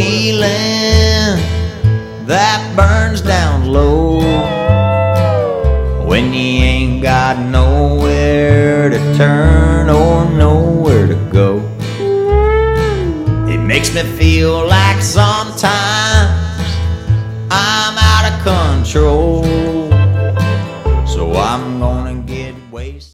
feeling that burns down low when you ain't got nowhere to turn or nowhere to go. It makes me feel like sometimes I'm out of control, so I'm gonna get wasted.